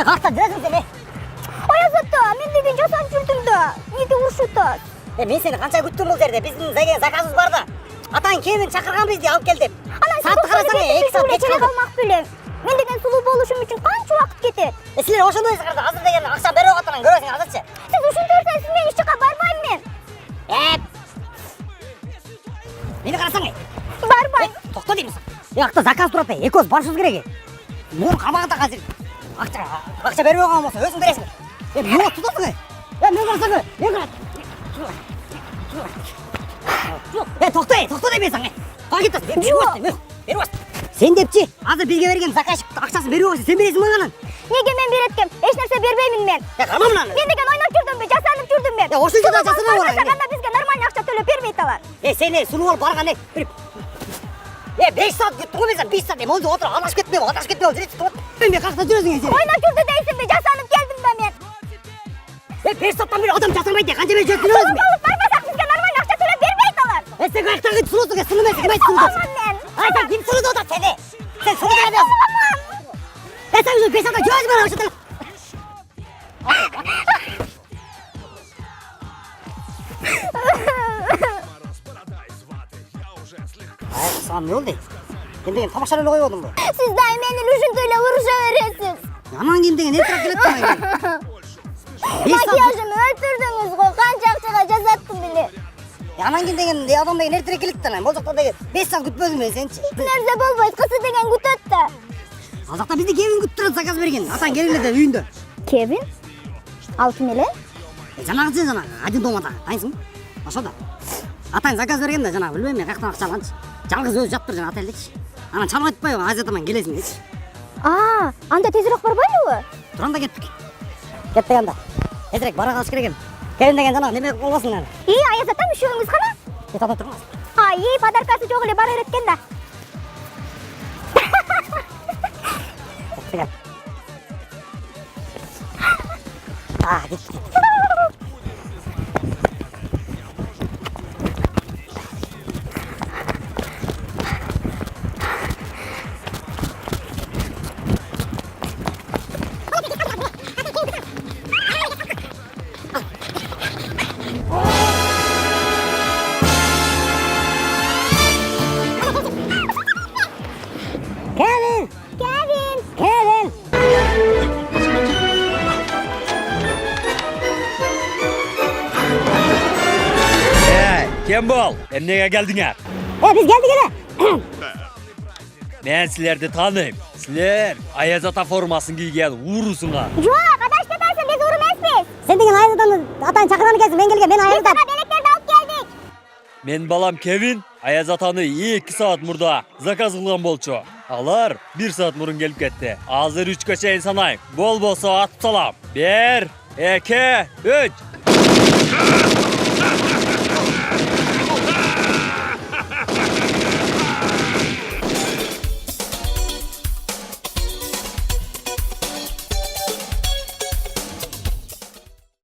Kaqta жүресің сен? Ayaz ata, men деген жасап жүрдім да. Неге ұрышып атасыз? Мен сені қанша күттім бұл жерде. Біздің деген заказымыз бар да. Атаң Кевин шақырған бізді алып кел деп. Саатты қарасаң 2 саат кеш қалды. Мен деген сұлу болушым үшін қанша уақыт кетеді? Сілер ошондой сықырды. Азыр деген ақша беріп отырған көресің азырчы. Сіз ушинте берсеңиз мен еш жаққа бармаймын мен. Мені қарасаң Бармаймын. тоқта деймін. Ақта заказ тұрады. Екеуіміз барышымыз керек. Мұны қамағында қазір. Ақша беріп алған болса өзің бересің. Не тұтасың? Мен қарасаң. Тоқта демесің. Қай кетесің? Беріп бас. Сен депчи, азыр бізге берген заказчик ақшасын беріп алса сен бересің маған. Неге мен береткем? Еш нәрсе бербеймін мен. Қама мынаны. Мен деген ойнап жүрдім бе, жасанып жүрдім мен. Ошол жерде жасанып барасың. Анда бізге нормальный ақша төлеп бермей талар. Сен сұлу болып барған 5 саат күттің ғой мен 5 саат. Молды отыр, адашып кетпей жүресің. Мен қақта жүресің сен. Ойнап жүрді дейсің бе, жасанып келдім да мен. 5 сааттан бері адам жасамайды, қанша бері жүресің өзің. Бармасақ бізге нормальный ақша төлеп бермей талар. Сен қаяқтағы сұлусың, сұлу емесің, кім айтты сұлуды? Айта, кім сұлуды отыр сені? Сен сұлу емесің. Сен уже 5 сааттан жүресің бері ошыда. Саған не болды? Сен деген тамаша рөл қойып отырдың ба? Сіз дай менің үшін төлеп ұрыша бересіз. Анан кейін деген нетірек келеді маған. Макияжымы өлтірдіңіз ғой, қанша ақшаға жасаттым біле. Анан кейін деген адам деген нетірек келеді да. Бұл жақта деген 5 саат күтпедім мен сенші. Нәрсе болмайды, қысы деген күтеді да. Ал жақта бізді Кевин күтіп тұрады, заказ берген. Атаң келгенде үйінде. Кевин? Ал кім еле? Жаңағы сен жаңағы один домада тайсың. Ошода. Атаң заказ берген да жаңағы білмеймін мен қаяқтан ақша алғаншы. Жалғыз өзі жатып тұр жаңағы отельдечі. Анан чалып айтпай Азиятамен келесің дечі. Анда тезірек барбайлы ғой? Тұранда кеттік. Кеттік анда. Тезірек бара қалыш керек ем. Кевин деген жаңағы неме болбасын әлі. Аяз атам үшеуіңіз қана? Ата тұрмас. Подаркасы жоқ эле бар ереткен да. Кеттік. Кеттік. Kevin! Kim bol? Emneye geldingler? Biz geldik hele. Ben sizlerdi tanıyım. Sizler Ayaz Ata formasını giygen uğrusunlar. Жоқ, адаш кетесің, біз ұры емеспіз. Sen деген Ayaz Ata'nın atan çakıranı gelsin. Ben gelgen, ben Ayaz Ata. Biz sana белектерді алып келдік. Men balam Kevin, Ayaz Ata'nı 2 saat murda zakaz kılgan bolçu. Alar 1 saat murun gelip ketdi. Hazır 3'e çeyin sanayım. Bol bolsa atıp salam. 1, 2, 3.